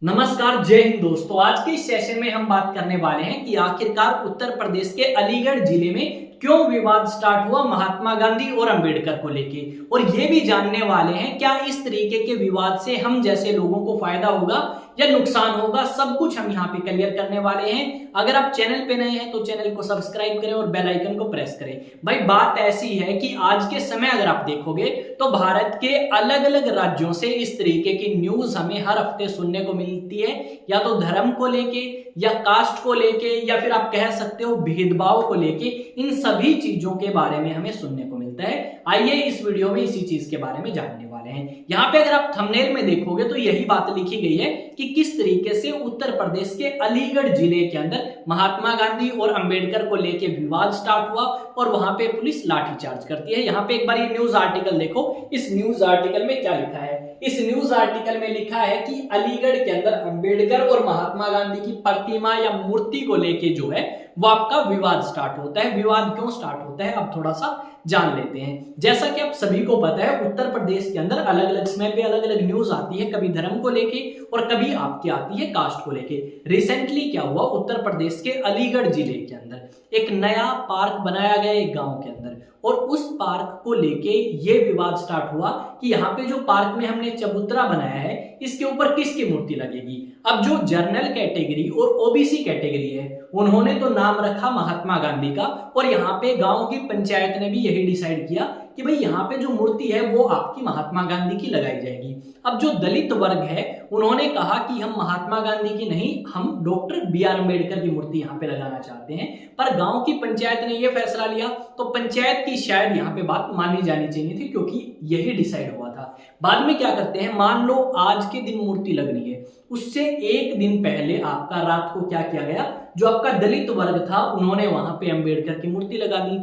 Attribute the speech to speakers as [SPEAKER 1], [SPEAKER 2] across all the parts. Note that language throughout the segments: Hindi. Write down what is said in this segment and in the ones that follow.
[SPEAKER 1] नमस्कार, जय हिंद दोस्तों। आज के इस सेशन में हम बात करने वाले हैं कि आखिरकार उत्तर प्रदेश के अलीगढ़ जिले में क्यों विवाद स्टार्ट हुआ महात्मा गांधी और अंबेडकर को लेके, और ये भी जानने वाले हैं क्या इस तरीके के विवाद से हम जैसे लोगों को फायदा होगा या नुकसान होगा। सब कुछ हम यहाँ पे क्लियर करने वाले हैं। अगर आप चैनल पे नए हैं तो चैनल को सब्सक्राइब करें और बेल आइकन को प्रेस करें। भाई बात ऐसी है कि आज के समय अगर आप देखोगे तो भारत के अलग अलग राज्यों से इस तरीके की न्यूज हमें हर हफ्ते सुनने को मिलती है, या तो धर्म को लेके या कास्ट को लेके या फिर आप कह सकते हो भेदभाव को लेके। इन सभी चीजों के बारे में हमें सुनने को मिलता है। आइए इस वीडियो में इसी चीज के बारे में जानने वाले हैं। यहाँ पे अगर आप थंबनेल में देखोगे तो यही बात लिखी गई है कि किस तरीके से उत्तर प्रदेश के अलीगढ़ जिले के अंदर महात्मा गांधी और अंबेडकर को लेके विवाद स्टार्ट हुआ और वहां पे पुलिस लाठीचार्ज करती है। यहाँ पे एक बार ये न्यूज आर्टिकल देखो। इस न्यूज आर्टिकल में क्या लिखा है? इस न्यूज आर्टिकल में लिखा है कि अलीगढ़ के अंदर अंबेडकर और महात्मा गांधी की प्रतिमा या मूर्ति को लेके जो है वो आपका विवाद स्टार्ट होता है। विवाद क्यों स्टार्ट होता है अब थोड़ा सा जान लेते हैं। जैसा कि आप सभी को पता है उत्तर प्रदेश के अंदर अलग अलग समय पे अलग अलग न्यूज आती है, कभी धर्म को लेके और कभी आपकी आती है कास्ट को लेके। रिसेंटली क्या हुआ, उत्तर प्रदेश के अलीगढ़ जिले के अंदर एक नया पार्क बनाया गया एक गांव के अंदर, और उस पार्क को लेके ये विवाद स्टार्ट हुआ कि यहाँ पे जो पार्क में हमने चबूतरा बनाया है इसके ऊपर किसकी मूर्ति लगेगी। अब जो जनरल कैटेगरी और ओबीसी कैटेगरी है उन्होंने तो नाम रखा महात्मा गांधी का, और यहाँ पे गांव की पंचायत ने भी यही डिसाइड किया कि भाई यहाँ पे जो मूर्ति है वो आपकी महात्मा गांधी की लगाई जाएगी। अब जो दलित वर्ग है उन्होंने कहा कि हम महात्मा गांधी की नहीं, हम डॉक्टर बी.आर. अम्बेडकर की मूर्ति यहाँ पे लगाना चाहते हैं। पर गांव की पंचायत ने यह फैसला लिया तो पंचायत की शायद यहाँ पे बात मानी जानी चाहिए थी, क्योंकि यही डिसाइड हुआ था। बाद में क्या करते हैं, मान लो आज के दिन मूर्ति लगनी है, उससे एक दिन पहले आपका रात को क्या किया गया, जो आपका दलित वर्ग था उन्होंने वहां पे अंबेडकर की मूर्ति लगा दी।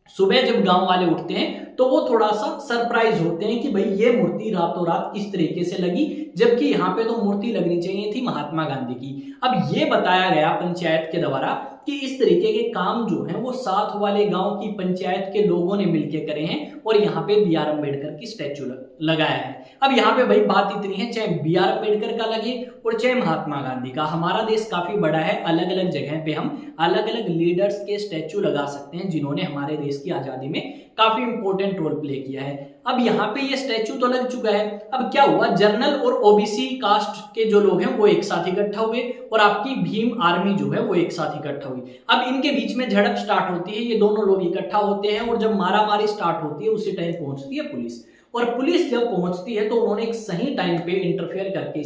[SPEAKER 1] सुबह जब गांव वाले उठते हैं तो वो थोड़ा सा सरप्राइज होते हैं कि भाई ये मूर्ति रातों रात किस तरीके से लगी, जबकि यहाँ पे तो मूर्ति लगनी चाहिए थी महात्मा गांधी की। अब ये बताया गया पंचायत के द्वारा कि इस तरीके के काम जो है वो साथ वाले गांव की पंचायत के लोगों ने मिलकर करे हैं और यहाँ पे बी.आर. अम्बेडकर की स्टैचू लगाया है। अब यहाँ पे भाई बात इतनी है, चाहे बी.आर. अम्बेडकर का लगे और चाहे महात्मा गांधी का, हमारा देश काफी बड़ा है, अलग अलग जगह पे हम अलग अलग लीडर्स के स्टैचू लगा सकते हैं जिन्होंने हमारे देश की आजादी में काफी इंपॉर्टेंट रोल प्ले किया है। अब यहाँ पे ये स्टैचू तो लग चुका है। अब क्या हुआ, जनरल और ओबीसी कास्ट के जो लोग हैं वो एक साथ इकट्ठा हुए और आपकी भीम आर्मी जो है वो एक साथ इकट्ठा हुई। अब इनके बीच में झड़प स्टार्ट होती है, ये दोनों लोग इकट्ठा होते हैं और जब मारामारी स्टार्ट होती है उसी टाइम पहुंचती है पुलिस। और पुलिस जब पहुंचती है तो उन्होंने एक सही टाइम पे इंटरफेयर करके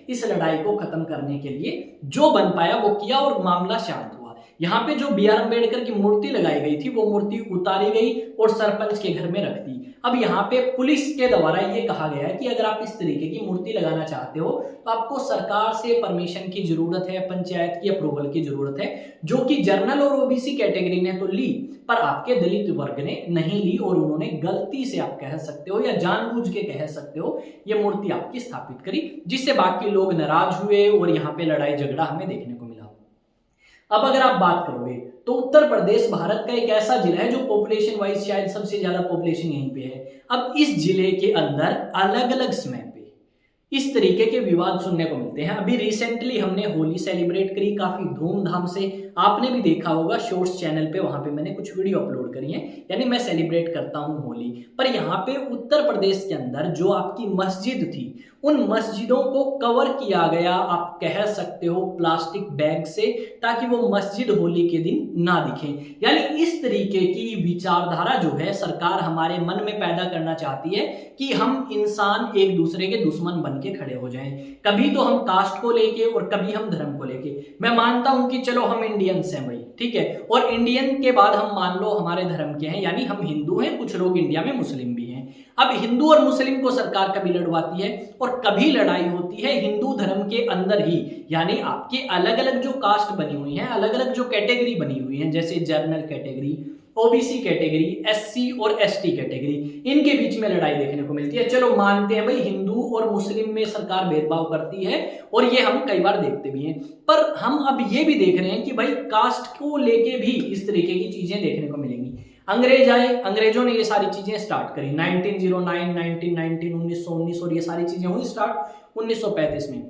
[SPEAKER 1] इस लड़ाई को खत्म करने के लिए जो बन पाया वो किया और मामला शांत हुआ। यहाँ पे जो बी.आर. अम्बेडकर की मूर्ति लगाई गई थी वो मूर्ति उतारी गई और सरपंच के घर में रख दी। अब यहाँ पे पुलिस के द्वारा ये कहा गया है कि अगर आप इस तरीके की मूर्ति लगाना चाहते हो तो आपको सरकार से परमिशन की जरूरत है, पंचायत की अप्रूवल की जरूरत है, जो कि जनरल और ओबीसी कैटेगरी ने तो ली पर आपके दलित वर्ग ने नहीं ली, और उन्होंने गलती से आप कह सकते हो या जानबूझ के कह सकते हो ये मूर्ति आपकी स्थापित करी, जिससे बाकी लोग नाराज हुए और यहाँ पे लड़ाई झगड़ा हमें देखने को मिला। अब अगर आप बात करोगे तो उत्तर प्रदेश भारत का एक ऐसा जिला है जो पॉपुलेशन वाइज शायद सबसे ज्यादा पॉपुलेशन यहीं पे है। अब इस जिले के अंदर अलग अलग समय पे इस तरीके के विवाद सुनने को मिलते हैं। अभी रिसेंटली हमने होली सेलिब्रेट करी काफी धूमधाम से, आपने भी देखा होगा शॉर्ट्स चैनल पे, वहां पे मैंने कुछ वीडियो अपलोड करी है, यानी मैं सेलिब्रेट करता हूं होली। पर यहाँ पे उत्तर प्रदेश के अंदर जो आपकी मस्जिद थी उन मस्जिदों को कवर किया गया, आप कह सकते हो प्लास्टिक बैग से, ताकि वो मस्जिद होली के दिन ना दिखे। यानी इस तरीके की विचारधारा जो है सरकार हमारे मन में पैदा करना चाहती है कि हम इंसान एक दूसरे के दुश्मन बन के खड़े हो जाएं। कभी तो हम कास्ट को लेके और कभी हम धर्म को लेके। मैं मानता हूं कि चलो हम इंडियंस हैं भाई, ठीक है, और इंडियन के बाद हम मान लो हमारे धर्म के हैं, यानी हम हिंदू हैं, कुछ लोग इंडिया में मुस्लिम भी हैं। अब हिंदू और मुस्लिम को सरकार कभी लड़वाती है और कभी लड़ाई होती है हिंदू धर्म के अंदर ही, यानी आपके अलग अलग जो कास्ट बनी हुई हैं, अलग अलग जो कैटेगरी बनी हुई हैं, जैसे general category, OBC category, SC और एसटी कैटेगरी, इनके बीच में लड़ाई देखने को मिलती है। चलो मानते हैं भाई हिंदू और मुस्लिम में सरकार भेदभाव करती है और ये हम कई बार देखते भी हैं, पर हम अब ये भी देख रहे हैं कि भाई कास्ट को लेके भी इस तरीके की चीजें देखने को मिलेंगी। अंग्रेज आए, अंग्रेजों ने ये सारी चीजें स्टार्ट करी 1909, 1919, 1919 और ये सारी चीजें हुई स्टार्ट 1935 में।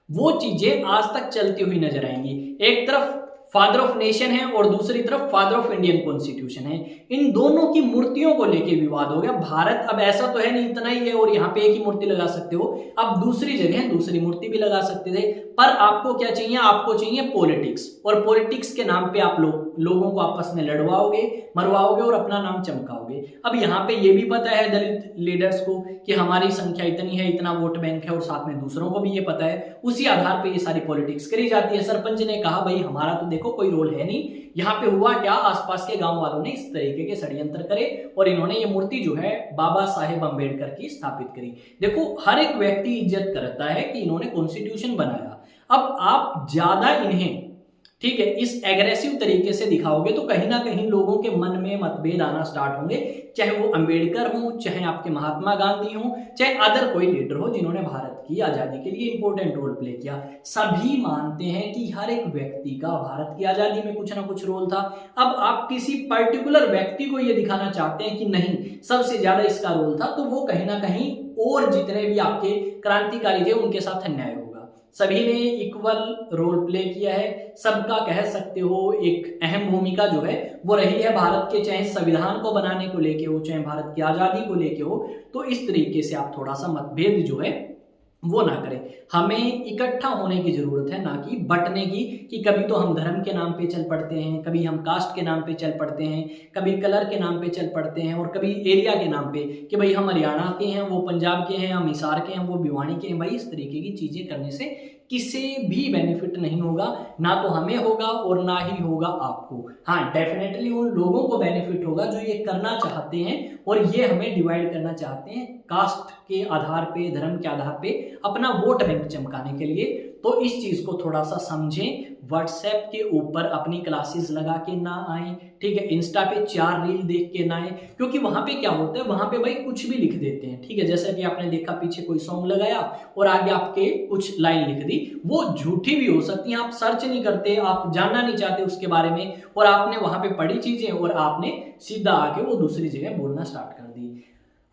[SPEAKER 1] वो चीजें आज तक चलती हुई नजर आएंगी। एक तरफ फादर ऑफ नेशन है और दूसरी तरफ फादर ऑफ इंडियन कॉन्स्टिट्यूशन है। इन दोनों की मूर्तियों को लेके विवाद हो गया। भारत अब ऐसा तो है नहीं इतना ही है और यहाँ पे एक ही मूर्ति लगा सकते हो, अब दूसरी जगह दूसरी मूर्ति भी लगा सकते थे। पर आपको क्या चाहिए, आपको चाहिए पॉलिटिक्स, और पॉलिटिक्स के नाम पे आप लोगों को आपस में लड़वाओगे, मरवाओगे और अपना नाम चमकाओगे। अब यहाँ पे ये भी पता है दलित लीडर्स को कि हमारी संख्या इतनी है, इतना वोट बैंक है, और साथ में दूसरों को भी ये पता है। उसी आधार पे ये सारी पॉलिटिक्स करी जाती है। सरपंच ने कहा भाई हमारा तो देखो कोई रोल है नहीं। यहाँ पे हुआ क्या, आसपास के गांव वालों ने इस तरीके के षड्यंत्र करे और इन्होंने ये मूर्ति जो है बाबा साहेब अम्बेडकर की स्थापित करी। देखो हर एक व्यक्ति इज्जत करता है कि इन्होंने कॉन्स्टिट्यूशन बनाया। अब आप ज्यादा इन्हें, ठीक है, इस एग्रेसिव तरीके से दिखाओगे तो कहीं ना कहीं लोगों के मन में मतभेद आना स्टार्ट होंगे, चाहे वो अंबेडकर हो, चाहे आपके महात्मा गांधी हो, चाहे अदर कोई लीडर हो जिन्होंने भारत की आजादी के लिए इंपॉर्टेंट रोल प्ले किया। सभी मानते हैं कि हर एक व्यक्ति का भारत की आजादी में कुछ ना कुछ रोल था। अब आप किसी पर्टिकुलर व्यक्ति को यह दिखाना चाहते हैं कि नहीं सबसे ज्यादा इसका रोल था, तो वो कहीं ना कहीं और जितने भी आपके क्रांतिकारी थे उनके साथ अन्याय होगा। सभी ने इक्वल रोल प्ले किया है। सबका कह सकते हो एक अहम भूमिका जो है वो रही है भारत के, चाहे संविधान को बनाने को लेके हो, चाहे भारत की आजादी को लेके हो। तो इस तरीके से आप थोड़ा सा मतभेद जो है वो ना करें। हमें इकट्ठा होने की जरूरत है, ना कि बंटने की, कि कभी तो हम धर्म के नाम पे चल पड़ते हैं, कभी हम कास्ट के नाम पे चल पड़ते हैं, कभी कलर के नाम पे चल पड़ते हैं, और कभी एरिया के नाम पे कि भाई हम हरियाणा के हैं, वो पंजाब के हैं, हम हिसार के हैं, वो भिवानी के हैं। भाई इस तरीके की चीजें करने से किसी भी बेनिफिट नहीं होगा, ना तो हमें होगा और ना ही होगा आपको। हाँ डेफिनेटली उन लोगों को बेनिफिट होगा जो ये करना चाहते हैं और ये हमें डिवाइड करना चाहते हैं कास्ट के आधार पे, धर्म के आधार पे अपना वोट बैंक चमकाने के लिए। तो इस चीज को थोड़ा सा समझें। व्हाट्सएप के ऊपर अपनी क्लासेस लगा के ना आए, ठीक है, इंस्टा पे 4 रील देख के ना आए, क्योंकि वहां पे क्या होता है, वहां पे भाई कुछ भी लिख देते हैं, ठीक है। जैसा कि आपने देखा पीछे कोई सॉन्ग लगाया और आगे आपके कुछ लाइन लिख दी, वो झूठी भी हो सकती है। आप सर्च नहीं करते, आप जानना नहीं चाहते उसके बारे में, और आपने वहां पे पढ़ी चीजें और आपने सीधा आके वो दूसरी जगह बोलना स्टार्ट कर दी।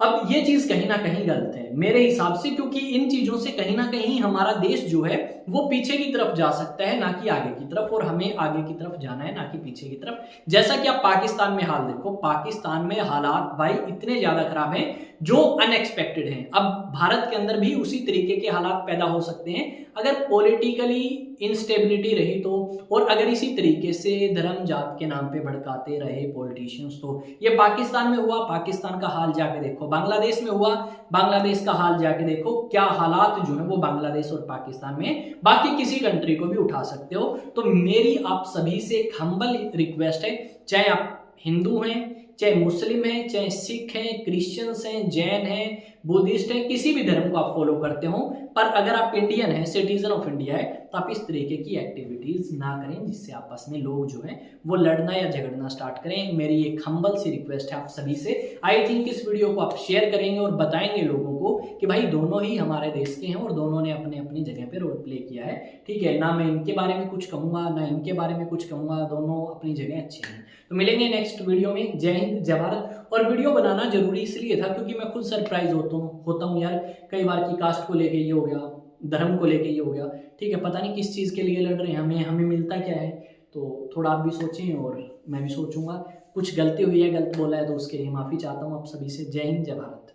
[SPEAKER 1] अब ये चीज कहीं ना कहीं गलत है मेरे हिसाब से, क्योंकि इन चीजों से कहीं ना कहीं हमारा देश जो है वो पीछे की तरफ जा सकता है, ना कि आगे की तरफ, और हमें आगे की तरफ जाना है, ना कि पीछे की तरफ। जैसा कि आप पाकिस्तान में हाल देखो, पाकिस्तान में हालात भाई इतने ज्यादा खराब हैं जो अनएक्सपेक्टेड हैं। अब भारत के अंदर भी उसी तरीके के हालात पैदा हो सकते हैं अगर पॉलिटिकली इंस्टेबिलिटी रही तो, और अगर इसी तरीके से धर्म जात के नाम पे भड़काते रहे पॉलिटिशियंस। तो ये पाकिस्तान में हुआ, पाकिस्तान का हाल जाके देखो, बांग्लादेश में हुआ, बांग्लादेश का हाल जाके देखो, क्या हालात जो है वो बांग्लादेश और पाकिस्तान में, बाकी किसी कंट्री को भी उठा सकते हो। तो मेरी आप सभी से एक हम्बल रिक्वेस्ट है, चाहे आप हिंदू हैं, चाहे मुस्लिम हैं, चाहे सिख हैं, क्रिश्चियंस हैं, जैन हैं, बुद्धिस्ट हैं, किसी भी धर्म को आप फॉलो करते हो, पर अगर आप इंडियन हैं, सिटीजन ऑफ इंडिया है, तो आप इस तरीके की एक्टिविटीज ना करें जिससे आपस में लोग जो है वो लड़ना या झगड़ना स्टार्ट करें। मेरी एक हम्बल सी रिक्वेस्ट है आप सभी से। आई थिंक इस वीडियो को आप शेयर करेंगे और बताएंगे लोगों को कि भाई दोनों ही हमारे देश के हैं और दोनों ने अपने अपनी जगह पे रोल प्ले किया है, ठीक है। ना मैं इनके बारे में कुछ कहूंगा, ना इनके बारे में कुछ कहूंगा, दोनों अपनी जगह अच्छे हैं। तो मिलेंगे नेक्स्ट वीडियो में। जय हिंद, जय भारत। और वीडियो बनाना जरूरी इसलिए था क्योंकि मैं खुद सरप्राइज होता हूँ यार, कई बार की कास्ट को लेके ये हो गया, धर्म को लेके ये हो गया, ठीक है, पता नहीं किस चीज़ के लिए लड़ रहे हैं, हमें मिलता क्या है। तो थोड़ा आप भी सोचें और मैं भी सोचूंगा। कुछ गलती हुई है, गलत बोला है तो उसके लिए माफ़ी चाहता हूँ आप सभी से। जय हिंद, जय भारत।